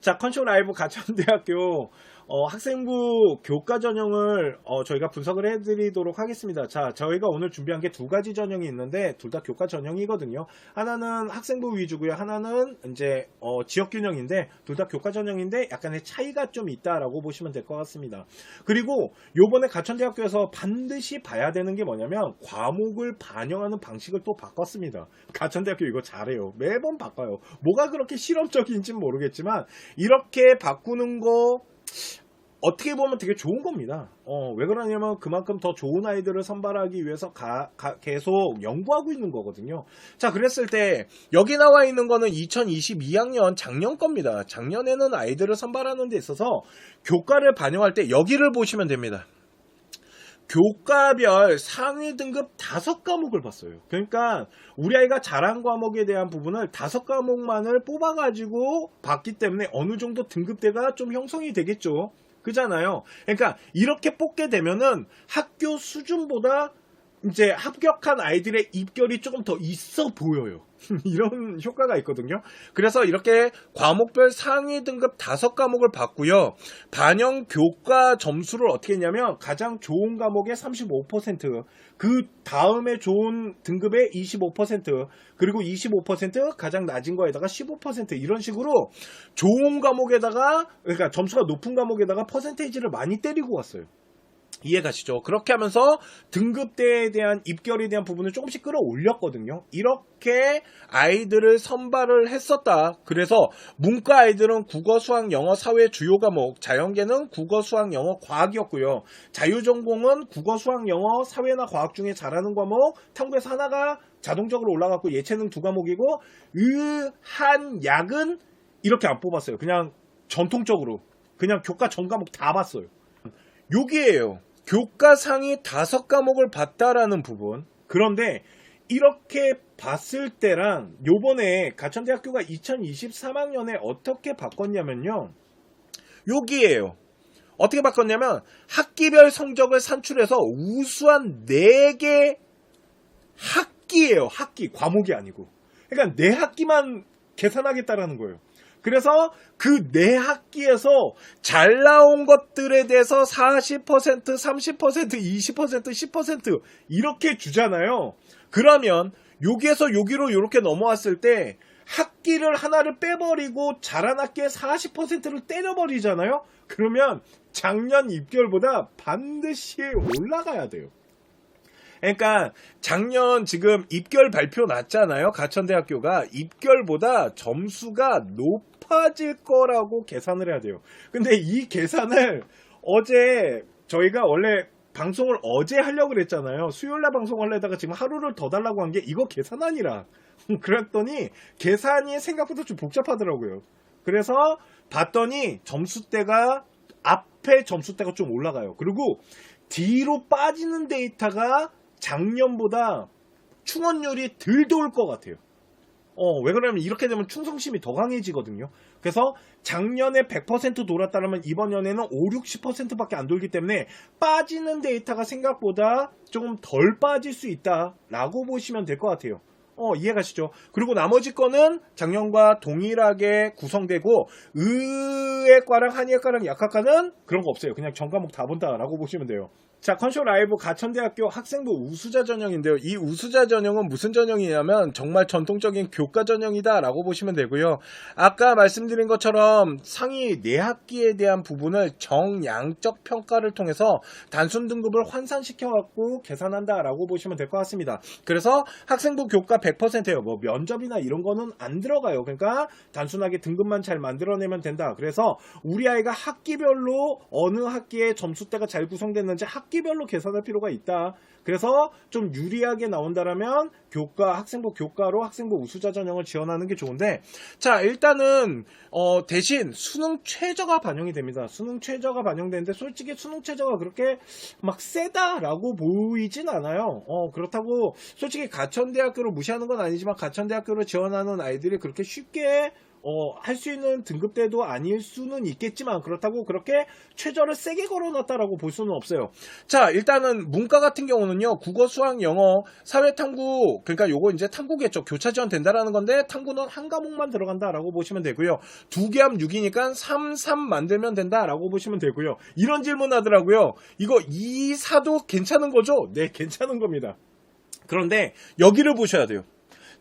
자, 컨쇼 라이브 가천대학교 학생부 교과 전형을 저희가 분석을 해드리도록 하겠습니다. 자, 저희가 오늘 준비한 게 두 가지 전형이 있는데 둘 다 교과 전형이거든요. 하나는 학생부 위주고요. 하나는 이제 지역균형인데 둘 다 교과 전형인데 약간의 차이가 좀 있다라고 보시면 될 것 같습니다. 그리고 요번에 가천대학교에서 반드시 봐야 되는 게 뭐냐면 과목을 반영하는 방식을 또 바꿨습니다. 가천대학교 이거 잘해요. 매번 바꿔요. 뭐가 그렇게 실험적인지는 모르겠지만 이렇게 바꾸는 거 어떻게 보면 되게 좋은 겁니다. 왜 그러냐면 그만큼 더 좋은 아이들을 선발하기 위해서 계속 연구하고 있는 거거든요. 자, 그랬을 때 여기 나와 있는 거는 2022학년 작년 겁니다. 작년에는 아이들을 선발하는 데 있어서 교과를 반영할 때 여기를 보시면 됩니다. 교과별 상위 등급 5과목을 봤어요. 그러니까 우리 아이가 잘한 과목에 대한 부분을 5과목만을 뽑아가지고 봤기 때문에 어느 정도 등급대가 좀 형성이 되겠죠. 그잖아요. 그러니까 이렇게 뽑게 되면은 학교 수준보다 이제 합격한 아이들의 입결이 조금 더 있어 보여요. 이런 효과가 있거든요. 그래서 이렇게 과목별 상위 등급 5과목을 봤고요. 반영 교과 점수를 어떻게 했냐면 가장 좋은 과목의 35%, 그 다음에 좋은 등급의 25%, 그리고 25% 가장 낮은 거에다가 15% 이런 식으로 좋은 과목에다가, 그러니까 점수가 높은 과목에다가 퍼센테이지를 많이 때리고 왔어요. 이해가시죠? 그렇게 하면서 등급대에 대한 입결에 대한 부분을 조금씩 끌어올렸거든요. 이렇게 아이들을 선발을 했었다. 그래서 문과 아이들은 국어, 수학, 영어, 사회 주요 과목, 자연계는 국어, 수학, 영어, 과학이었고요. 자유전공은 국어, 수학, 영어, 사회나 과학 중에 잘하는 과목, 탐구에서 하나가 자동적으로 올라갔고 예체능 2과목이고 의한약은 이렇게 안 뽑았어요. 그냥 전통적으로 그냥 교과 전 과목 다 봤어요. 여기에요. 교과 상위 5과목을 봤다라는 부분. 그런데 이렇게 봤을 때랑 요번에 가천대학교가 2023학년에 어떻게 바꿨냐면요. 여기에요. 어떻게 바꿨냐면 학기별 성적을 산출해서 우수한 4개 학기예요. 학기. 과목이 아니고. 그러니까 4학기만 계산하겠다라는 거예요. 그래서 그 4학기에서 잘 나온 것들에 대해서 40%, 30%, 20%, 10% 이렇게 주잖아요. 그러면 여기에서 여기로 이렇게 넘어왔을 때 학기를 하나를 빼버리고 잘한 학기의 40%를 때려버리잖아요. 그러면 작년 입결보다 반드시 올라가야 돼요. 그러니까 작년 지금 입결 발표 났잖아요. 가천대학교가 입결보다 점수가 높아질 거라고 계산을 해야 돼요. 근데 이 계산을 어제 저희가 원래 방송을 어제 하려고 그랬잖아요. 수요일날 방송하려다가 지금 하루를 더 달라고 한 게 이거 계산 아니라 그랬더니 계산이 생각보다 좀 복잡하더라고요. 그래서 봤더니 점수대가 앞에 점수대가 좀 올라가요. 그리고 뒤로 빠지는 데이터가 작년보다 충원율이 덜 좋을 것 같아요. 왜 그러냐면 이렇게 되면 충성심이 더 강해지거든요. 그래서 작년에 100% 돌았다면 이번 연에는 5, 60%밖에 안 돌기 때문에 빠지는 데이터가 생각보다 조금 덜 빠질 수 있다라고 보시면 될 것 같아요. 이해가시죠? 그리고 나머지 거는 작년과 동일하게 구성되고 의예과랑 한의예과랑 약학과는 그런 거 없어요. 그냥 전 과목 다 본다라고 보시면 돼요. 자, 컨쇼 라이브 가천대학교 학생부 우수자 전형인데요. 이 우수자 전형은 무슨 전형이냐면 정말 전통적인 교과 전형이다 라고 보시면 되고요. 아까 말씀드린 것처럼 상위 4학기에 대한 부분을 정양적 평가를 통해서 단순 등급을 환산시켜 갖고 계산한다 라고 보시면 될 것 같습니다. 그래서 학생부 교과 100%예요. 뭐 면접이나 이런 거는 안 들어가요. 그러니까 단순하게 등급만 잘 만들어내면 된다. 그래서 우리 아이가 학기별로 어느 학기에 점수대가 잘 구성됐는지 학기별로 계산할 필요가 있다. 그래서 좀 유리하게 나온다라면 교과, 학생부 교과로 학생부 우수자 전형을 지원하는 게 좋은데, 자, 일단은 대신 수능 최저가 반영이 됩니다. 수능 최저가 반영되는데 솔직히 수능 최저가 그렇게 막 세다라고 보이진 않아요. 그렇다고 솔직히 가천대학교를 무시하는 건 아니지만 가천대학교를 지원하는 아이들이 그렇게 쉽게 할 수 있는 등급대도 아닐 수는 있겠지만 그렇다고 그렇게 최저를 세게 걸어놨다라고 볼 수는 없어요. 자, 일단은 문과 같은 경우는요, 국어, 수학, 영어, 사회 탐구, 그러니까 요거 이제 탐구겠죠. 교차 지원 된다라는 건데 탐구는 한 과목만 들어간다라고 보시면 되고요. 2개 합 6이니까 3, 3 만들면 된다라고 보시면 되고요. 이런 질문 하더라고요. 이거 2, 4도 괜찮은 거죠? 네, 괜찮은 겁니다. 그런데 여기를 보셔야 돼요.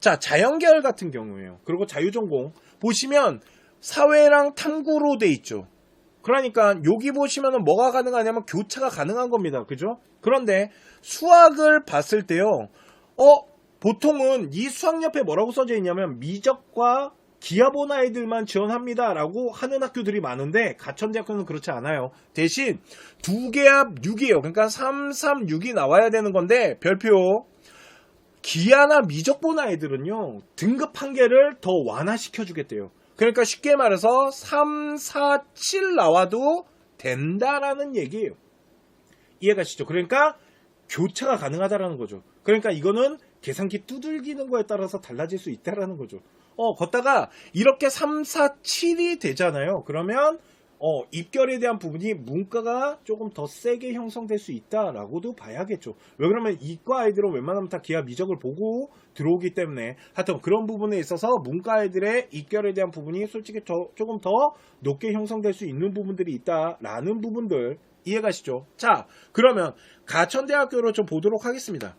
자, 자연계열 같은 경우에요. 그리고 자유전공 보시면 사회랑 탐구로 돼 있죠. 그러니까 여기 보시면은 뭐가 가능하냐면 교차가 가능한 겁니다. 그죠? 그런데 수학을 봤을 때요. 보통은 이 수학 옆에 뭐라고 써져 있냐면 미적과 기하 본 아이들만 지원합니다 라고 하는 학교들이 많은데 가천대학교는 그렇지 않아요. 대신 2개 합 6이에요. 그러니까 3, 3, 6이 나와야 되는 건데 별표 기하나 미적 본 아이들은요, 등급 한 개를 더 완화시켜 주겠대요. 그러니까 쉽게 말해서 3, 4, 7 나와도 된다라는 얘기예요. 이해가시죠? 그러니까 교차가 가능하다라는 거죠. 그러니까 이거는 계산기 두들기는 거에 따라서 달라질 수 있다라는 거죠. 걷다가 이렇게 3, 4, 7이 되잖아요. 그러면 입결에 대한 부분이 문과가 조금 더 세게 형성될 수 있다라고도 봐야겠죠. 왜 그러면 이과 아이들은 웬만하면 다 기하 미적을 보고 들어오기 때문에 하여튼 그런 부분에 있어서 문과 아이들의 입결에 대한 부분이 솔직히 조금 더 높게 형성될 수 있는 부분들이 있다라는 부분들 이해가시죠? 자, 그러면 가천대학교로 좀 보도록 하겠습니다.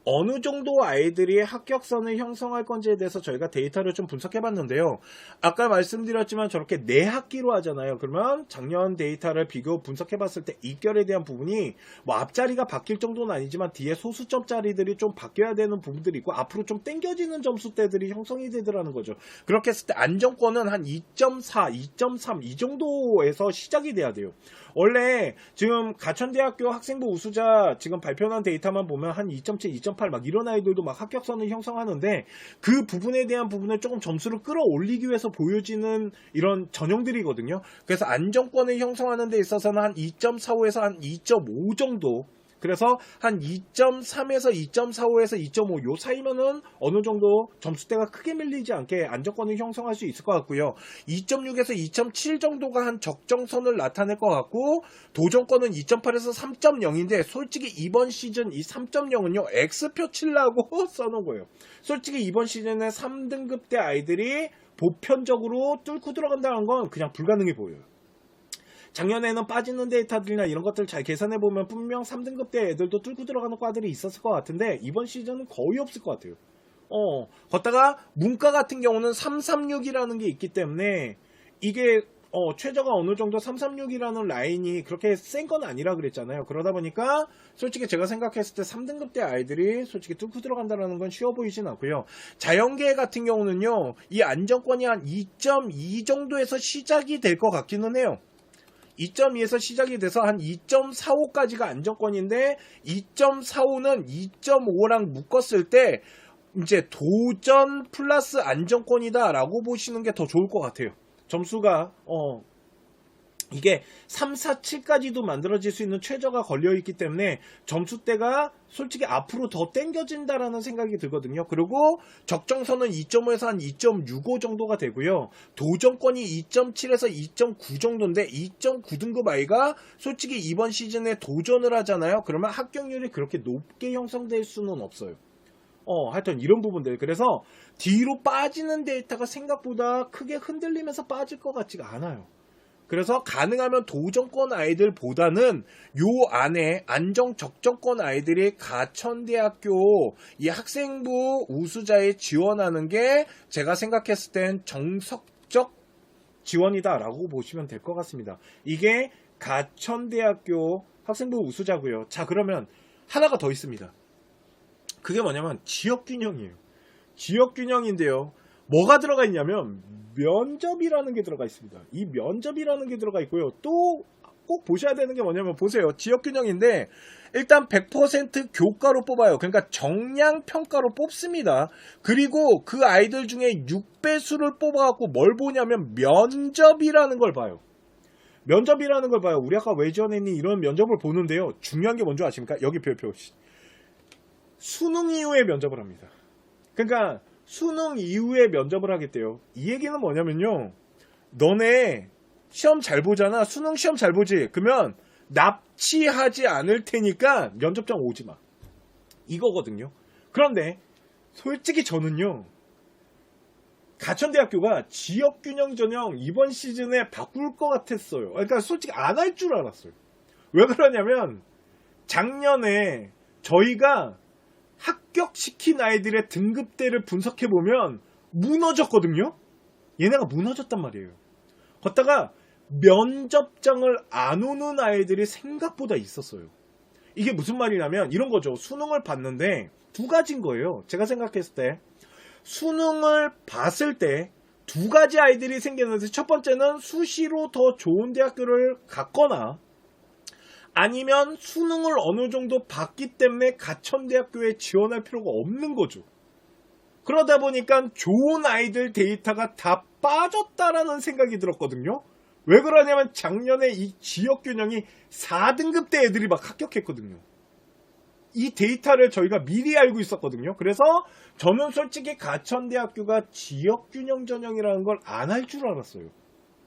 어느 정도 아이들이 합격선을 형성할 건지에 대해서 저희가 데이터를 좀 분석해 봤는데요. 아까 말씀드렸지만 저렇게 4학기로 하잖아요. 그러면 작년 데이터를 비교 분석해 봤을 때 입결에 대한 부분이 뭐 앞자리가 바뀔 정도는 아니지만 뒤에 소수점짜리들이 좀 바뀌어야 되는 부분들이 있고 앞으로 좀 땡겨지는 점수대들이 형성이 되더라는 거죠. 그렇게 했을 때 안정권은 한 2.4, 2.3 이 정도에서 시작이 돼야 돼요. 원래 지금 가천대학교 학생부 우수자 지금 발표한 데이터만 보면 한 2.7, 2.8 막 이런 아이들도 막 합격선을 형성하는데 그 부분에 대한 부분을 조금 점수를 끌어올리기 위해서 보여지는 이런 전형들이거든요. 그래서 안정권을 형성하는 데 있어서는 한 2.45에서 한 2.5 정도, 그래서 한 2.3에서 2.45에서 2.5 요 사이면은 어느 정도 점수대가 크게 밀리지 않게 안정권을 형성할 수 있을 것 같고요. 2.6에서 2.7 정도가 한 적정선을 나타낼 것 같고 도전권은 2.8에서 3.0인데 솔직히 이번 시즌 이 3.0은요 X표 칠라고 써놓은 거예요. 솔직히 이번 시즌에 3등급대 아이들이 보편적으로 뚫고 들어간다는 건 그냥 불가능해 보여요. 작년에는 빠지는 데이터들이나 이런 것들 잘 계산해보면 분명 3등급대 애들도 뚫고 들어가는 과들이 있었을 것 같은데 이번 시즌은 거의 없을 것 같아요. 걷다가 문과 같은 경우는 336이라는 게 있기 때문에 이게 최저가 어느 정도 336이라는 라인이 그렇게 센 건 아니라 그랬잖아요. 그러다 보니까 솔직히 제가 생각했을 때 3등급대 아이들이 솔직히 뚫고 들어간다는 건 쉬워 보이진 않고요. 자연계 같은 경우는요, 이 안정권이 한 2.2 정도에서 시작이 될 것 같기는 해요. 2.2에서 시작이 돼서 한 2.45까지가 안정권인데 2.45는 2.5랑 묶었을 때 이제 도전 플러스 안정권이다 라고 보시는 게 더 좋을 것 같아요. 점수가 이게 3, 4, 7까지도 만들어질 수 있는 최저가 걸려있기 때문에 점수대가 솔직히 앞으로 더 땡겨진다라는 생각이 들거든요. 그리고 적정선은 2.5에서 한 2.65 정도가 되고요. 도전권이 2.7에서 2.9 정도인데 2.9등급 아이가 솔직히 이번 시즌에 도전을 하잖아요. 그러면 합격률이 그렇게 높게 형성될 수는 없어요. 하여튼 이런 부분들. 그래서 뒤로 빠지는 데이터가 생각보다 크게 흔들리면서 빠질 것 같지가 않아요. 그래서 가능하면 도전권 아이들보다는 요 안에 안정 적정권 아이들이 가천대학교 이 학생부 우수자에 지원하는 게 제가 생각했을 땐 정석적 지원이다라고 보시면 될 것 같습니다. 이게 가천대학교 학생부 우수자고요. 자, 그러면 하나가 더 있습니다. 그게 뭐냐면 지역균형이에요. 지역균형인데요. 뭐가 들어가 있냐면 면접이라는 게 들어가 있습니다. 이 면접이라는 게 들어가 있고요. 또 꼭 보셔야 되는 게 뭐냐면 보세요. 지역균형인데 일단 100% 교과로 뽑아요. 그러니까 정량평가로 뽑습니다. 그리고 그 아이들 중에 6배수를 뽑아갖고 뭘 보냐면 면접이라는 걸 봐요. 면접이라는 걸 봐요. 우리 아까 왜 지원했니? 이런 면접을 보는데요. 중요한 게 뭔지 아십니까? 여기 별표. 수능 이후에 면접을 합니다. 그러니까 수능 이후에 면접을 하겠대요. 이 얘기는 뭐냐면요. 너네 시험 잘 보잖아. 수능 시험 잘 보지. 그러면 납치하지 않을 테니까 면접장 오지 마. 이거거든요. 그런데 솔직히 저는요. 가천대학교가 지역균형 전형 이번 시즌에 바꿀 것 같았어요. 그러니까 솔직히 안 할 줄 알았어요. 왜 그러냐면 작년에 저희가 합격시킨 아이들의 등급대를 분석해보면 무너졌거든요. 얘네가 무너졌단 말이에요. 걷다가 면접장을 안 오는 아이들이 생각보다 있었어요. 이게 무슨 말이냐면 이런 거죠. 수능을 봤는데 두 가지인 거예요. 제가 생각했을 때 수능을 봤을 때 두 가지 아이들이 생겼는데 첫 번째는 수시로 더 좋은 대학교를 갔거나 아니면 수능을 어느 정도 봤기 때문에 가천대학교에 지원할 필요가 없는 거죠. 그러다 보니까 좋은 아이들 데이터가 다 빠졌다라는 생각이 들었거든요. 왜 그러냐면 작년에 이 지역균형이 4등급대 애들이 막 합격했거든요. 이 데이터를 저희가 미리 알고 있었거든요. 그래서 저는 솔직히 가천대학교가 지역균형 전형이라는 걸 안 할 줄 알았어요.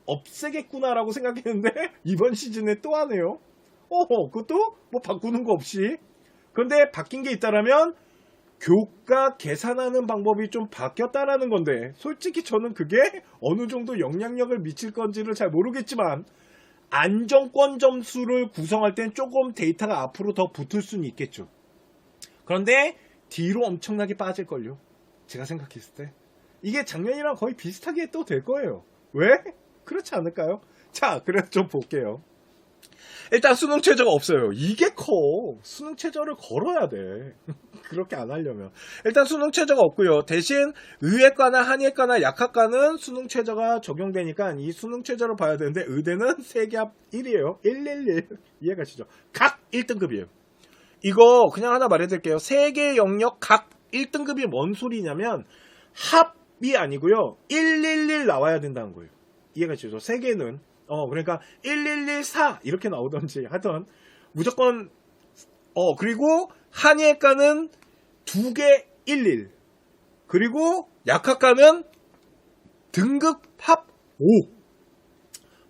없애겠구나라고 생각했는데 이번 시즌에 또 하네요. 그것도 뭐 바꾸는 거 없이. 근데 바뀐 게 있다라면 교과 계산하는 방법이 좀 바뀌었다라는 건데 솔직히 저는 그게 어느 정도 영향력을 미칠 건지를 잘 모르겠지만 안정권 점수를 구성할 땐 조금 데이터가 앞으로 더 붙을 수는 있겠죠. 그런데 뒤로 엄청나게 빠질걸요. 제가 생각했을 때. 이게 작년이랑 거의 비슷하게 또 될 거예요. 왜? 그렇지 않을까요? 자, 그래서 좀 볼게요. 일단 수능 최저가 없어요. 이게 커. 수능 최저를 걸어야 돼. 그렇게 안 하려면. 일단 수능 최저가 없고요. 대신 의예과나 한예과나 약학과는 수능 최저가 적용되니까 이 수능 최저를 봐야 되는데 의대는 세계합 1이에요. 111. 이해가시죠? 각 1등급이에요. 이거 그냥 하나 말해드릴게요. 세계 영역 각 1등급이 뭔 소리냐면 합이 아니고요. 111 나와야 된다는 거예요. 이해가시죠? 세계는 그러니까 1114 이렇게 나오던지 하던 무조건 그리고 한예과는 2개 11 그리고 약학과는 등급 합 5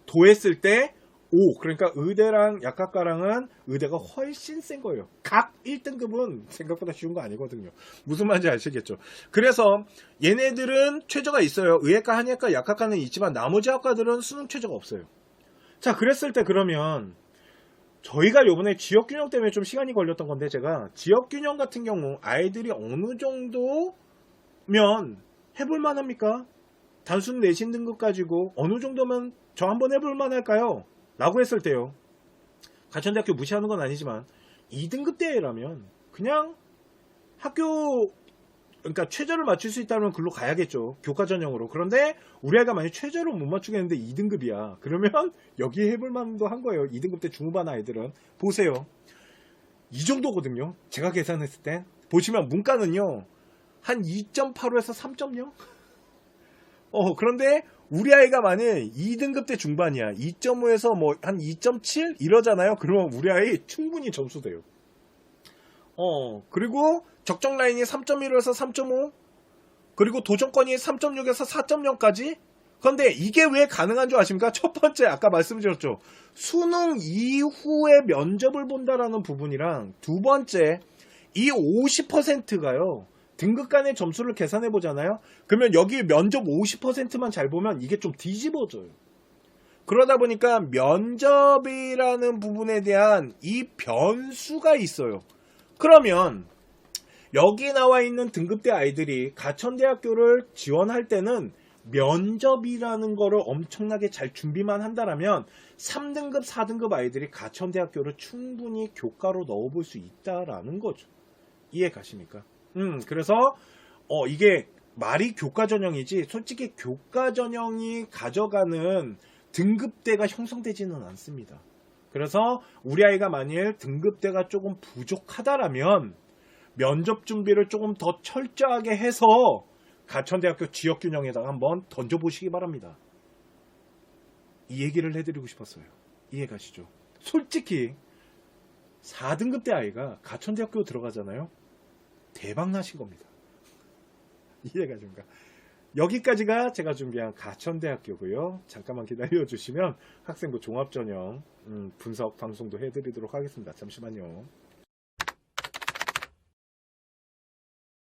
도했을 때 5 그러니까 의대랑 약학과랑은 의대가 훨씬 센 거예요. 각 1등급은 생각보다 쉬운 거 아니거든요. 무슨 말인지 아시겠죠? 그래서 얘네들은 최저가 있어요. 의예과, 한예과, 약학과는 있지만 나머지 학과들은 수능 최저가 없어요. 자, 그랬을 때 그러면 저희가 요번에 지역균형 때문에 좀 시간이 걸렸던 건데 제가 지역균형 같은 경우 아이들이 어느 정도면 해볼 만합니까? 단순 내신 등급 가지고 어느 정도면 저 한번 해볼 만할까요? 라고 했을 때요. 가천대학교 무시하는 건 아니지만 2등급대라면 그냥 학교 그러니까 최저를 맞출 수 있다면 글로 가야겠죠. 교과 전형으로. 그런데 우리 아이가 만약 최저를 못 맞추겠는데 2등급이야. 그러면 여기 해볼 만도 한 거예요. 2등급 때 중후반 아이들은. 보세요. 이 정도거든요. 제가 계산했을 때. 보시면 문과는요. 한 2.85에서 3.0? 그런데 우리 아이가 만약 2등급 때 중반이야. 2.5에서 뭐 한 2.7 이러잖아요. 그러면 우리 아이 충분히 점수 돼요. 그리고 적정 라인이 3.1에서 3.5 그리고 도전권이 3.6에서 4.0까지. 그런데 이게 왜 가능한 줄 아십니까? 첫 번째 아까 말씀드렸죠. 수능 이후에 면접을 본다라는 부분이랑 두 번째 이 50%가요. 등급 간의 점수를 계산해 보잖아요. 그러면 여기 면접 50%만 잘 보면 이게 좀 뒤집어져요. 그러다 보니까 면접이라는 부분에 대한 이 변수가 있어요. 그러면 여기 나와 있는 등급대 아이들이 가천대학교를 지원할 때는 면접이라는 거를 엄청나게 잘 준비만 한다라면 3등급, 4등급 아이들이 가천대학교를 충분히 교과로 넣어볼 수 있다라는 거죠. 이해 가십니까? 그래서 이게 말이 교과 전형이지 솔직히 교과 전형이 가져가는 등급대가 형성되지는 않습니다. 그래서 우리 아이가 만일 등급대가 조금 부족하다라면 면접 준비를 조금 더 철저하게 해서 가천대학교 지역균형에다가 한번 던져보시기 바랍니다. 이 얘기를 해드리고 싶었어요. 이해 가시죠? 솔직히 4등급대 아이가 가천대학교 들어가잖아요. 대박 나신 겁니다. 이해가십니까? 여기까지가 제가 준비한 가천대학교고요. 잠깐만 기다려 주시면 학생부 종합전형 분석 방송도 해드리도록 하겠습니다. 잠시만요.